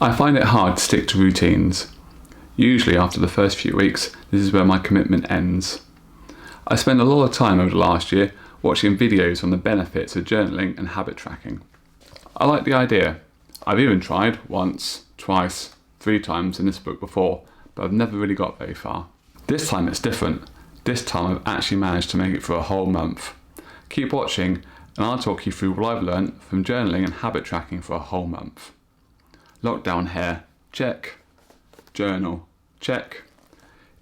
I find it hard to stick to routines. Usually after the first few weeks, this is where my commitment ends. I spent a lot of time over the last year watching videos on the benefits of journaling and habit tracking. I like the idea. I've even tried once, twice, 3 times in this book before, but I've never really got very far. This time it's different. This time I've actually managed to make it for a whole month. Keep watching and I'll talk you through what I've learned from journaling and habit tracking for a whole month. Lockdown hair, check. Journal, check.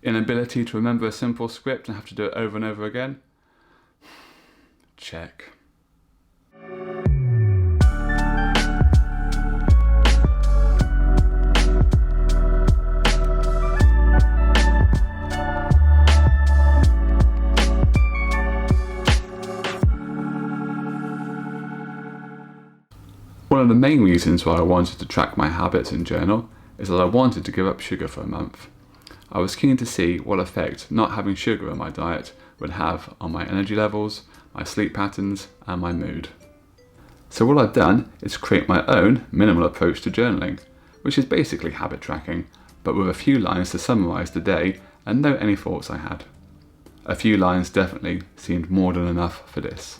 Inability to remember a simple script and have to do it over and over again? Check. One of the main reasons why I wanted to track my habits and journal is that I wanted to give up sugar for a month. I was keen to see what effect not having sugar in my diet would have on my energy levels, my sleep patterns and my mood. So what I've done is create my own minimal approach to journaling, which is basically habit tracking, but with a few lines to summarise the day and note any thoughts I had. A few lines definitely seemed more than enough for this.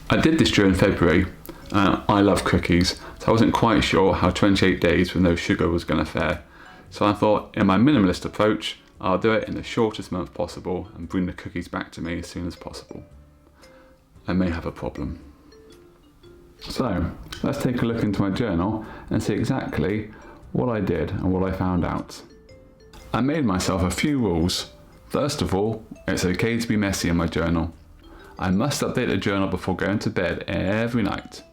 I did this during February. I love cookies, so I wasn't quite sure how 28 days with no sugar was going to fare. So I thought, in my minimalist approach, I'll do it in the shortest month possible and bring the cookies back to me as soon as possible. I may have a problem. So, let's take a look into my journal and see exactly what I did and what I found out. I made myself a few rules. First of all, it's okay to be messy in my journal. I must update the journal before going to bed every night.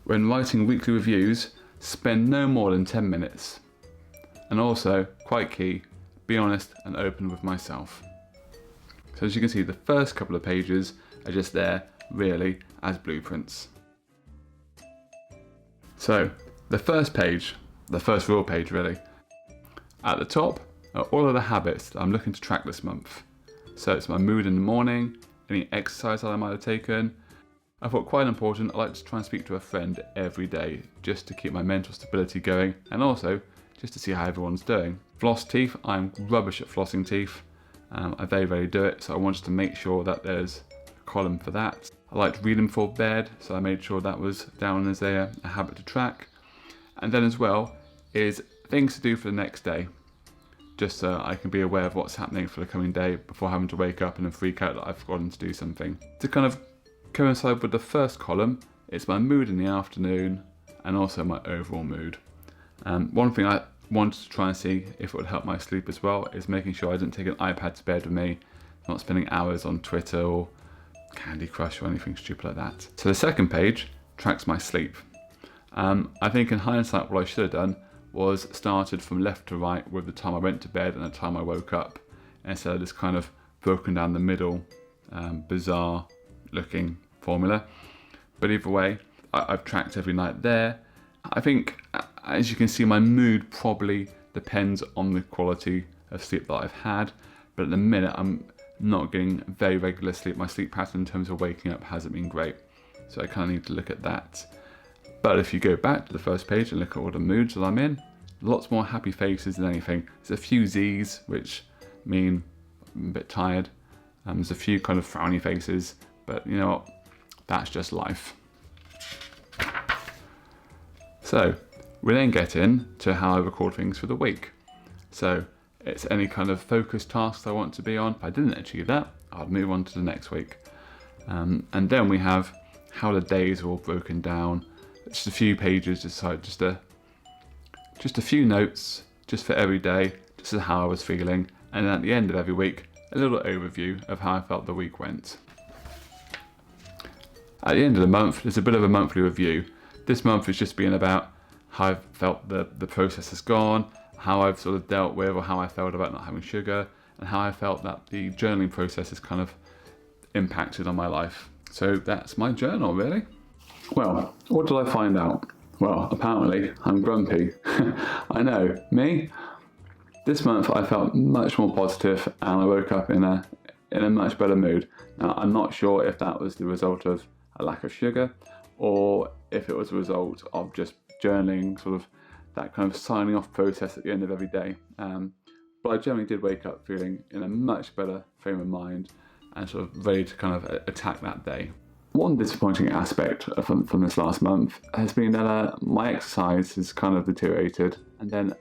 When writing weekly reviews, spend no more than 10 minutes. And also, quite key, be honest and open with myself. So as you can see, the first couple of pages are just there, really, as blueprints. So, the first page, the first real page really, at the top are all of the habits that I'm looking to track this month. So it's my mood in the morning, any exercise that I might have taken. I thought quite important, I like to try and speak to a friend every day just to keep my mental stability going and also just to see how everyone's doing. Floss teeth, I'm rubbish at flossing teeth. I very rarely do it, so I wanted to make sure that there's a column for that. I liked reading before bed, so I made sure that was down as a habit to track. And then as well is things to do for the next day, just so I can be aware of what's happening for the coming day before having to wake up and then freak out that I've forgotten to do something. To kind of coincide with the first column, it's my mood in the afternoon and also my overall mood. One thing I wanted to try and see if it would help my sleep as well is making sure I didn't take an iPad to bed with me, not spending hours on Twitter or Candy Crush or anything stupid like that. So the second page tracks my sleep. I think in hindsight what I should have done was started from left to right with the time I went to bed and the time I woke up, instead of this kind of broken down the middle, bizarre looking formula. But either way, I've tracked every night there. I think, as you can see, my mood probably depends on the quality of sleep that I've had, but at the minute I'm not getting very regular sleep. My sleep pattern in terms of waking up hasn't been great, so I kind of need to look at that. But if you go back to the first page and look at all the moods that I'm in, lots more happy faces than anything. There's a few Z's, which mean I'm a bit tired. There's a few kind of frowny faces, but you know what, that's just life. So we then get into how I record things for the week. So it's any kind of focused tasks I want to be on. If I didn't achieve that, I'd move on to the next week. And then we have how the days are all broken down. Just a few pages, just a few notes, just for every day, just as how I was feeling. And then at the end of every week, a little overview of how I felt the week went. At the end of the month, there's a bit of a monthly review. This month has just been about how I've felt the process has gone, how I've sort of dealt with, or how I felt about not having sugar, and how I felt that the journaling process has kind of impacted on my life. So that's my journal, really. Well, what did I find out? Well, apparently I'm grumpy. I know, me? This month I felt much more positive and I woke up in a much better mood. Now, I'm not sure if that was the result of a lack of sugar or if it was a result of just journaling, sort of that kind of signing off process at the end of every day. But I generally did wake up feeling in a much better frame of mind and sort of ready to kind of attack that day. One disappointing aspect from this last month has been that my exercise has kind of deteriorated, and then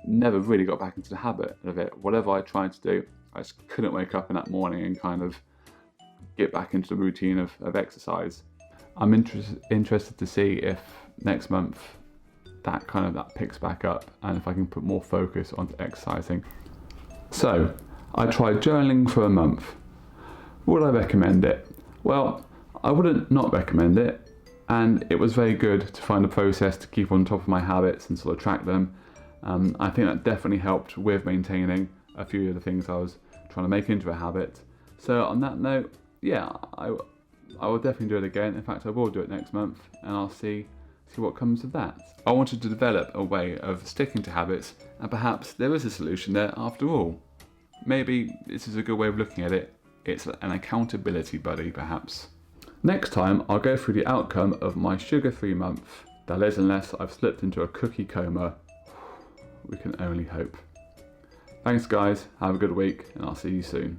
never really got back into the habit of it. Whatever I tried to do, I just couldn't wake up in that morning and kind of get back into the routine of exercise. I'm interested to see if next month that picks back up, and if I can put more focus onto exercising. So I tried journaling for a month. Would I recommend it? Well, I wouldn't not recommend it, and it was very good to find a process to keep on top of my habits and sort of track them. I think that definitely helped with maintaining a few of the things I was trying to make into a habit. So on that note, yeah, I will definitely do it again. In fact, I will do it next month, and I'll see what comes of that. I wanted to develop a way of sticking to habits, and perhaps there is a solution there after all. Maybe this is a good way of looking at it. It's an accountability buddy, perhaps. Next time, I'll go through the outcome of my sugar-free month. That is, unless I've slipped into a cookie coma. We can only hope. Thanks guys, have a good week, and I'll see you soon.